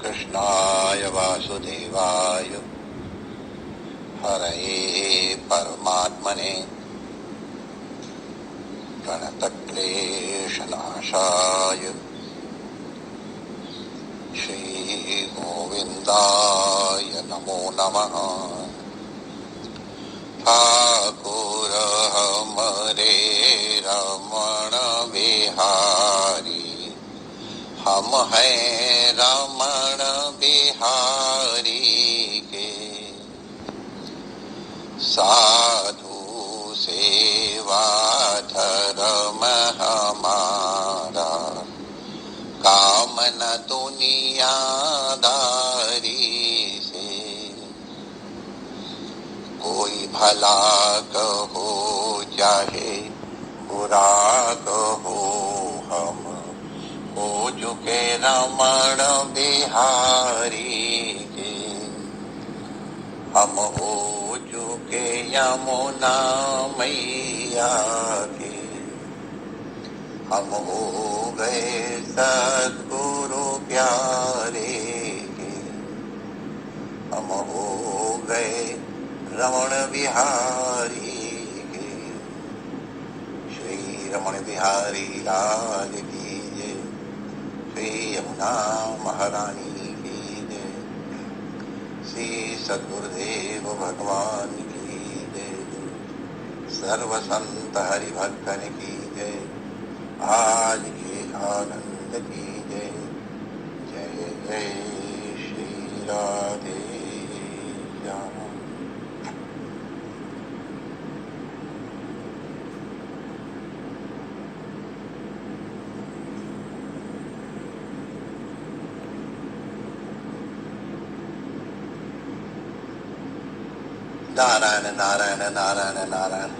कृष्णाय वासुदेवाय हरये परमात्मने प्रणतक्लेशनाशाय श्रीगोविन्दाय नमो नमः। ठाकुर हमरे रमण बिहारी, हम हैं रमण बिहारी के। साधु सेवा धर्म हमारा, काम न दुनियादारी से। कोई भला कहो चाहे बुरा कहो, हम हो चुके रमण बिहारी के। हम हो चुके यमुना मैया के। हम हो गए सद्गुरु प्यारे के। हम हो गए रमण बिहारी के। श्री रमण बिहारी लाल की जय। श्री यमुना महारानी की जय। श्री सद्गुरुदेव भगवान की जय। सर्व संत हरिभक्तन की जय। आज के आनंद की जय। जय जय श्री राधे श्याम। नारायण नारायण नारायण नारायण।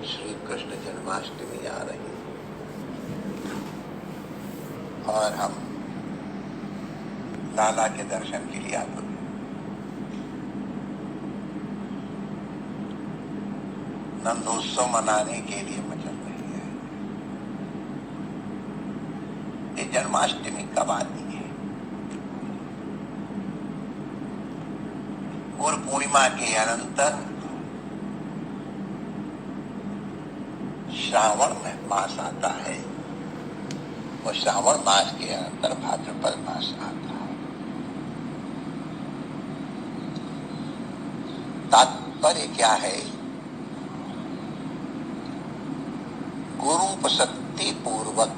श्री कृष्ण जन्माष्टमी आ रही और हम लाला के दर्शन के लिए आते हैं। नंदोत्सव मनाने के लिए मचल रही है। ये जन्माष्टमी कब आती है? गुरु पूर्णिमा के अनंतर श्रावण में मास आता है और श्रावण मास के अनंतर भाद्रपद मास आता है। तात्पर्य क्या है? गुरुपसक्ति पूर्वक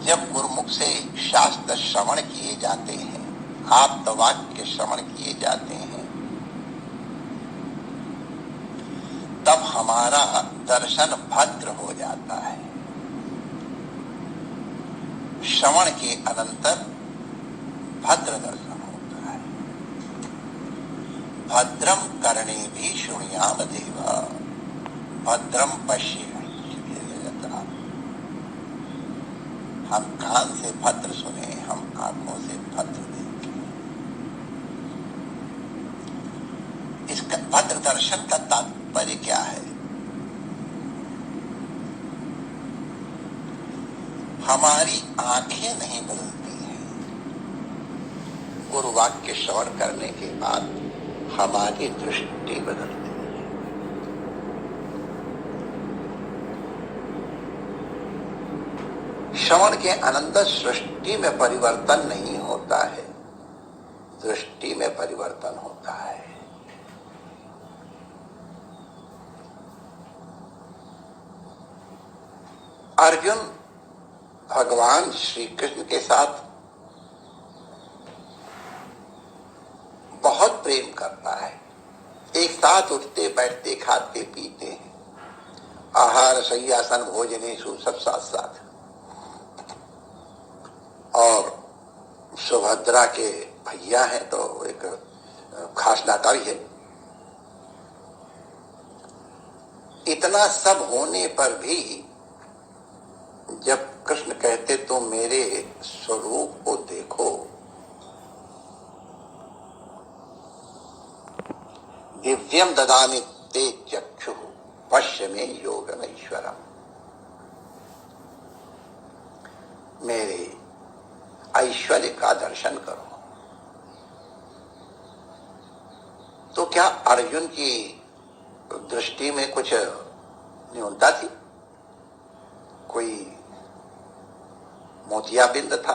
जब गुरुमुख से शास्त्र श्रवण किए जाते हैं, आप्तवाक्य श्रवण किए जाते हैं, तब हमारा दर्शन भद्र हो जाता है। श्रवण के अनंतर भद्र दर्शन होता है। भद्रम करणे भी शृणुयाम देवा, भद्रम पश्येम। हम कान से भद्र सुने, हम आंखों से भद्र देखें। इसका भद्र दर्शन का तात्पर्य क्या है? हमारी आंखें नहीं बदलती हैं। गुरु वाक्य श्रवण करने के बाद हमारी दृष्टि बदलती है। श्रवण के अनंतर सृष्टि में परिवर्तन नहीं होता है, दृष्टि में परिवर्तन होता है। अर्जुन भगवान श्री कृष्ण के साथ बहुत प्रेम करता है। एक साथ उठते बैठते खाते पीते हैं। आहार शय्यासन भोजनेषु सब साथ साथ। और सुभद्रा के भैया हैं तो एक खास नाता भी है। इतना सब होने पर भी जब कृष्ण कहते तो मेरे स्वरूप को देखो, दिव्यम ददामि ते चक्षु, पश्य में योगमेश्वरम, मेरे ऐश्वर्य का दर्शन करो। तो क्या अर्जुन की दृष्टि में कुछ न्यूनता थी? कोई मोतियाबिंद था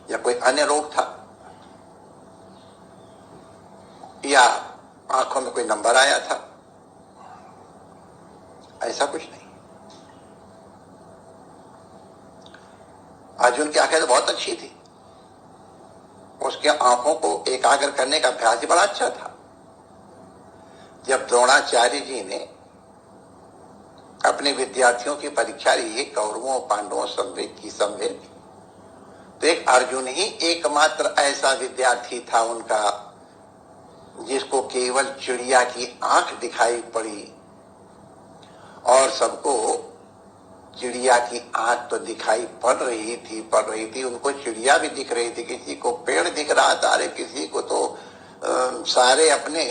या कोई अन्य रोग था या आंखों में कोई नंबर आया था? ऐसा कुछ नहीं। अर्जुन की आंखें तो बहुत अच्छी थी, उसके आंखों को एकाग्र करने का अभ्यास ही बड़ा अच्छा था। जब द्रोणाचार्य जी ने अपने विद्यार्थियों की परीक्षा ली, कौरवों पांडवों संवेद की संवेद, तो एक अर्जुन ही एकमात्र ऐसा विद्यार्थी था उनका जिसको केवल चिड़िया की आंख दिखाई पड़ी, और सबको चिड़िया की आंख तो दिखाई पड़ रही थी, उनको चिड़िया भी दिख रही थी, किसी को पेड़ दिख रहा था, अरे किसी को तो सारे अपने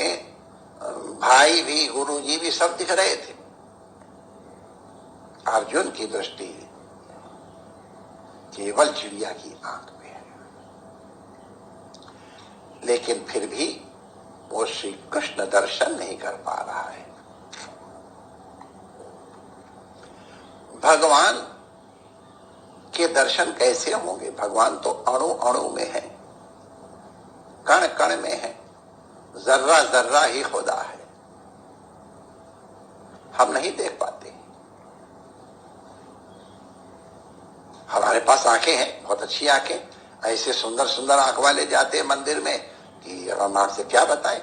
भाई भी, गुरु जी भी सब दिख रहे थे। अर्जुन की दृष्टि केवल चिड़िया की आंख पे है, लेकिन फिर भी वो श्री कृष्ण दर्शन नहीं कर पा रहा है। भगवान के दर्शन कैसे होंगे? भगवान तो अणु अणु में है, कण कण में है, जर्रा जर्रा ही खुदा है, हम नहीं देख पाते। हमारे पास आंखें हैं, बहुत अच्छी आंखें, ऐसे सुंदर सुंदर आंख वाले जाते हैं मंदिर में कि हम आपसे क्या बताएं,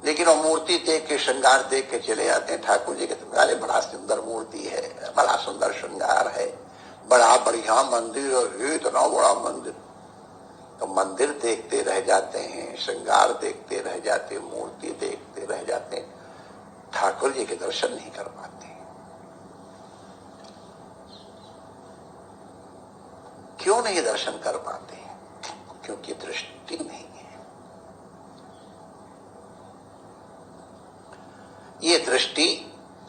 लेकिन वो मूर्ति देख के, श्रृंगार देख के चले जाते हैं। ठाकुर जी के तो अरे बड़ा सुंदर मूर्ति है, बड़ा सुंदर श्रृंगार है, बड़ा बढ़िया मंदिर, और इतना बड़ा मंदिर। तो मंदिर देखते रह जाते हैं, श्रृंगार देखते रह जाते हैं, मूर्ति देखते रह जाते हैं, ठाकुर जी के दर्शन नहीं कर पाते। क्यों नहीं दर्शन कर पाते? क्योंकि दृष्टि नहीं है। ये दृष्टि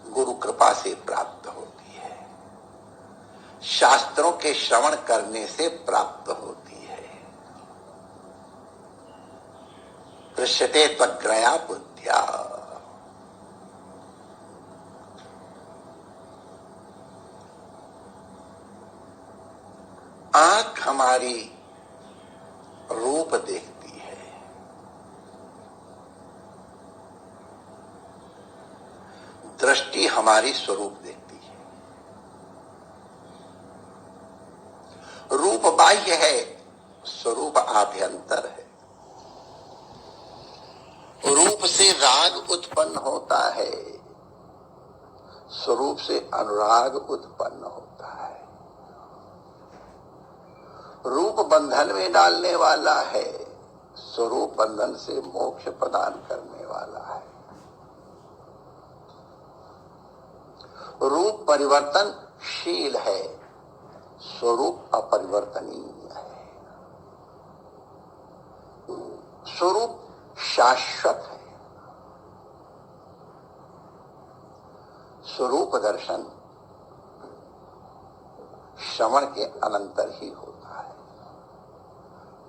गुरु कृपा से प्राप्त होती है, शास्त्रों के श्रवण करने से प्राप्त होती है। दृश्यते त्वग्रया बुद्ध्या, आंख हमारी रूप देखती है, दृष्टि हमारी स्वरूप देखती है। रूप बाह्य है, स्वरूप आभ्यंतर है। रूप से राग उत्पन्न होता है, स्वरूप से अनुराग उत्पन्न होता है। रूप बंधन में डालने वाला है, स्वरूप बंधन से मोक्ष प्रदान करने वाला है। रूप परिवर्तनशील है, स्वरूप अपरिवर्तनीय है। स्वरूप शाश्वत है। स्वरूप दर्शन श्रवण के अनंतर ही होता है,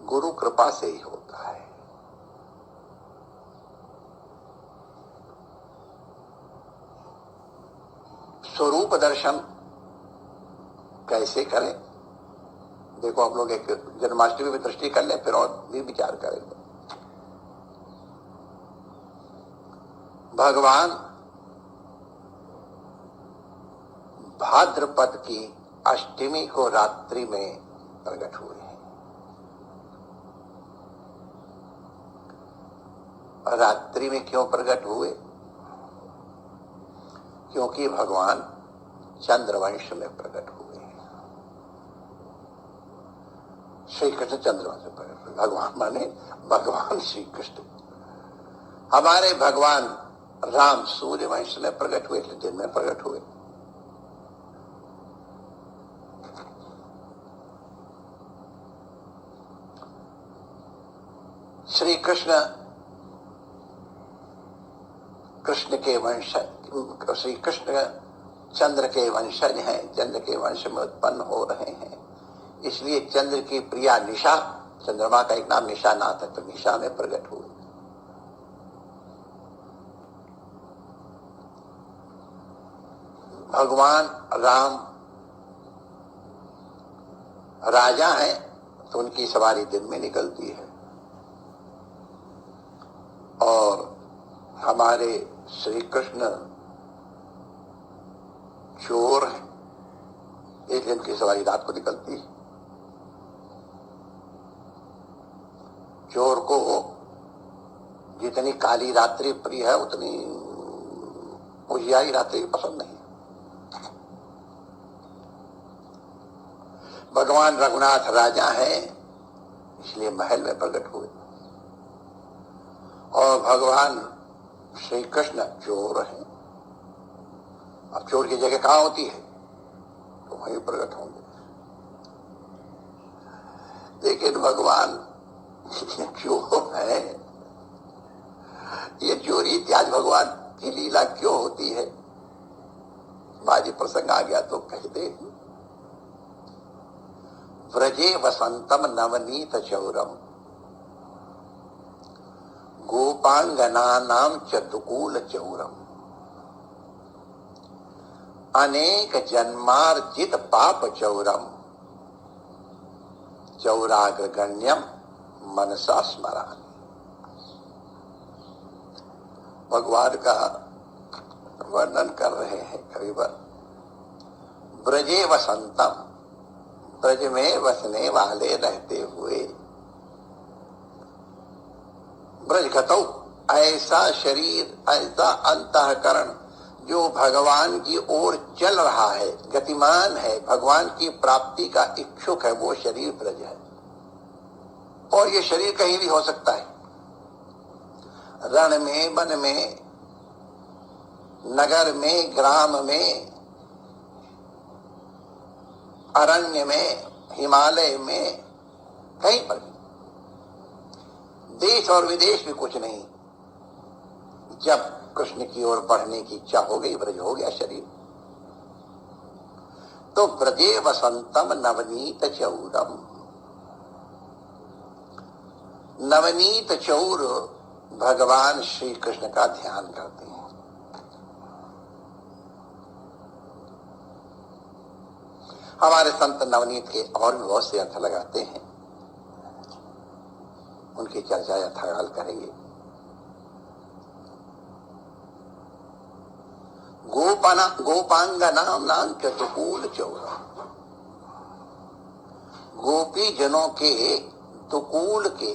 गुरु कृपा से ही होता है। स्वरूप दर्शन कैसे करें? देखो, आप लोग एक जन्माष्टमी में दृष्टि कर लें, फिर और भी विचार करेंगे। भगवान भाद्रपद की अष्टमी को रात्रि में प्रकट हुए हैं। रात्रि में क्यों प्रकट हुए? क्योंकि भगवान चंद्रवंश में प्रकट हुए हैं। श्री कृष्ण चंद्रवंश में प्रकट हुए। भगवान माने भगवान श्री कृष्ण। हमारे भगवान राम सूर्यवंश में प्रकट हुए, दिन में प्रकट हुए। श्री कृष्ण कृष्ण के वंशज, श्री कृष्ण चंद्र के वंशज हैं, चंद्र के वंश में उत्पन्न हो रहे हैं, इसलिए चंद्र की प्रिया निशा, चंद्रमा का एक नाम निशानाथ है, तो निशा में प्रकट हुए। भगवान राम राजा हैं तो उनकी सवारी दिन में निकलती है, और हमारे श्री कृष्ण चोर हैं, एक दिन की सवारी रात को निकलती है। चोर को जितनी काली रात्रि प्रिय है उतनी उजियारी रात्रि पसंद नहीं। भगवान रघुनाथ राजा हैं, इसलिए महल में प्रकट हुए, और भगवान श्री कृष्ण चोर हैं। अब चोर की जगह कहां होती है, तो वहीं प्रकट होंगे। लेकिन भगवान चोर है, ये चोरी इत्यादि भगवान की लीला क्यों होती है? बाजी प्रसंग आ गया तो कहते हैं, व्रजे वसंतम नवनीत चौरम गोपांगनानाम चतुकूल चौरम अनेक जन्मार्जित पाप चौरम चौराग्रगण्यम मनसा स्मरामि। भगवान का वर्णन कर रहे हैं कविवर। ब्रजे वसंतम, ब्रज में बसने वाले रहते हुए, ब्रजगतौ, ऐसा शरीर, ऐसा अंतःकरण जो भगवान की ओर चल रहा है, गतिमान है, भगवान की प्राप्ति का इच्छुक है, वो शरीर ब्रज है। और ये शरीर कहीं भी हो सकता है, रण में, वन में, नगर में, ग्राम में, अरण्य में, हिमालय में, कहीं पर भी। देश और विदेश भी कुछ नहीं। जब कृष्ण की ओर बढ़ने की इच्छा हो गई, ब्रज हो गया शरीर। तो ब्रजे वसंतम नवनीत चौरम, नवनीत चौर भगवान श्री कृष्ण का ध्यान करते हैं। हमारे संत नवनीत के और भी बहुत से अर्थ लगाते हैं, उनकी चर्चा यथाकाल करेंगे। गोपांगनाम नाम चतुकूल चौर, गोपी जनों के तुकूल के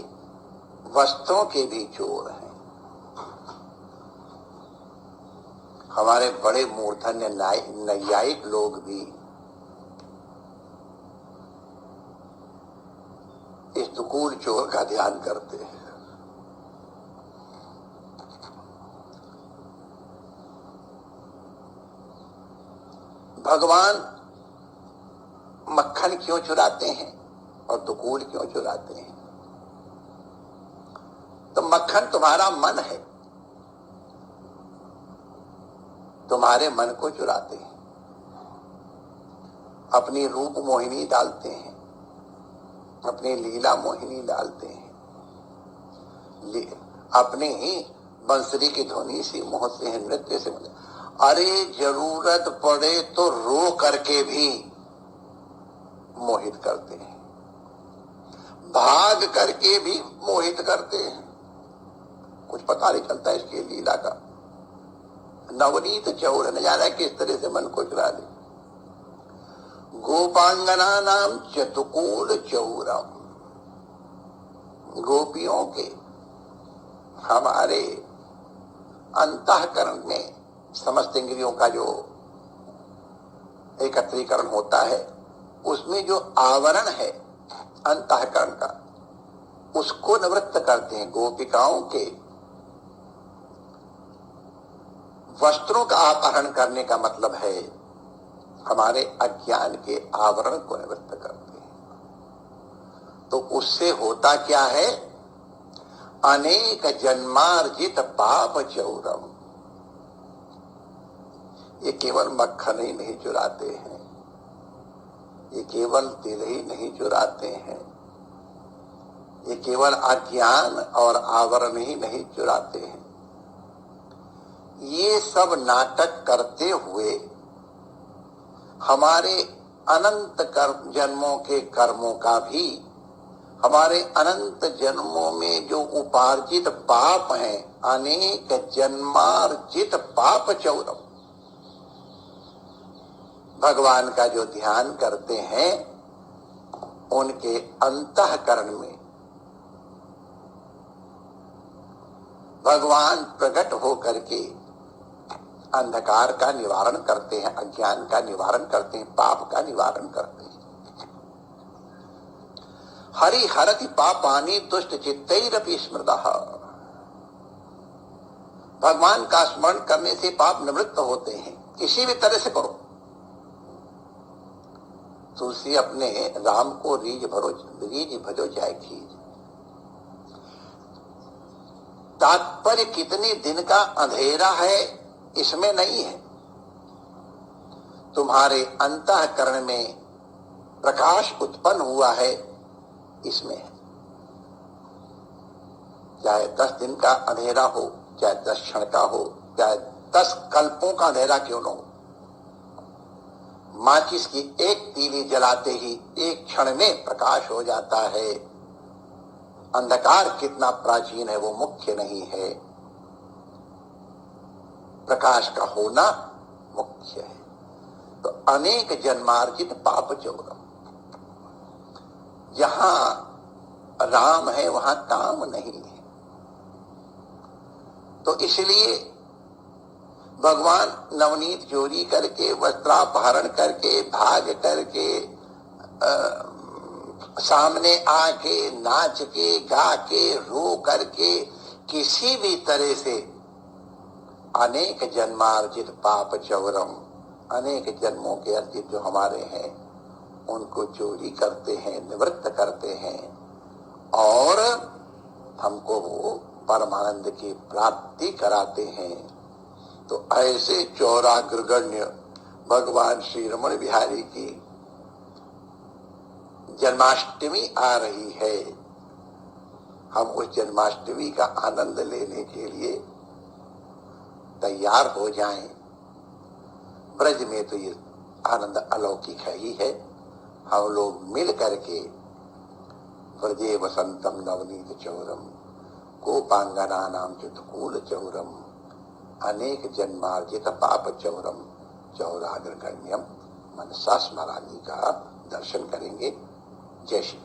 वस्त्रों के भी चोर हैं। हमारे बड़े मूर्धन्य नैयायिक लोग भी इस तुकूल चोर का ध्यान करते हैं। भगवान मक्खन क्यों चुराते हैं और तुकूल क्यों चुराते हैं? तो मक्खन तुम्हारा मन है, तुम्हारे मन को चुराते हैं, अपनी रूप मोहिनी डालते हैं, अपनी लीला मोहिनी डालते हैं, अपनी ही बंसुरी की ध्वनि से मोह से, नृत्य से। अरे जरूरत पड़े तो रो करके भी मोहित करते हैं, भाग करके भी मोहित करते हैं, कुछ पता नहीं चलता इसकी लीला का। नवनीत चौर, न जाना किस तरह से मन को चुरा ले। गोपांगना नाम चतुकूल चौरम, गोपियों के हमारे अंतःकरण में समस्त इंद्रियों का जो एकत्रीकरण होता है, उसमें जो आवरण है अंतःकरण का, उसको निवृत्त करते हैं। गोपिकाओं के वस्त्रों का अपहरण करने का मतलब है हमारे अज्ञान के आवरण को निवृत्त करते हैं। तो उससे होता क्या है? अनेक जन्मार्जित पाप चौरम, ये केवल मक्खन ही नहीं चुराते हैं, ये केवल तिल ही नहीं चुराते हैं, ये केवल अज्ञान और आवरण ही नहीं चुराते हैं। ये सब नाटक करते हुए हमारे अनंत कर्म जन्मों के कर्मों का भी, हमारे अनंत जन्मों में जो उपार्जित पाप हैं, अनेक जन्मार्जित पाप चौरम, भगवान का जो ध्यान करते हैं उनके अंतःकरण में भगवान प्रकट होकर के अंधकार का निवारण करते हैं, अज्ञान का निवारण करते हैं, पाप का निवारण करते हैं। हरि हरति पापानि दुष्ट चित्तैरपि स्मृतः, भगवान का स्मरण करने से पाप निवृत्त होते हैं, किसी भी तरह से करो। तुलसी अपने राम को रीझ भजो जाए खीर। तात्पर्य कितने दिन का अंधेरा है इसमें नहीं है, तुम्हारे अंतःकरण में प्रकाश उत्पन्न हुआ है इसमें है। चाहे 10 दिन का अंधेरा हो, चाहे 10 क्षण का हो, चाहे 10 कल्पों का अंधेरा क्यों न हो, माचिस की एक तीली जलाते ही एक क्षण में प्रकाश हो जाता है। अंधकार कितना प्राचीन है वो मुख्य नहीं है, प्रकाश का होना मुख्य है। तो अनेक जन्मार्जित पाप चौरम, जहां राम है वहां काम नहीं है। तो इसलिए भगवान नवनीत चोरी करके, वस्त्रापहरण करके, भाग करके, सामने आके, नाच के, गा के, रो करके, किसी भी तरह से अनेक जन्मार्जित पाप चौरम, अनेक जन्मों के अर्जित जो हमारे हैं उनको चोरी करते हैं, निवृत्त करते हैं और हमको वो परमानंद की प्राप्ति कराते हैं। तो ऐसे चौराग्रगण्य भगवान श्री रमण बिहारी की जन्माष्टमी आ रही है। हम उस जन्माष्टमी का आनंद लेने के लिए तैयार हो जाएं। ब्रज में तो ये आनंद अलौकिक है ही है। हम लोग मिल करके ब्रजे वसंतम नवनीत चौरम गोपांगना नाम चित्रकूल चौरम अनेक जन्मार्जित पाप चौरम चौराग्रगण्यम मनसा स्मरानी का दर्शन करेंगे। जय श्री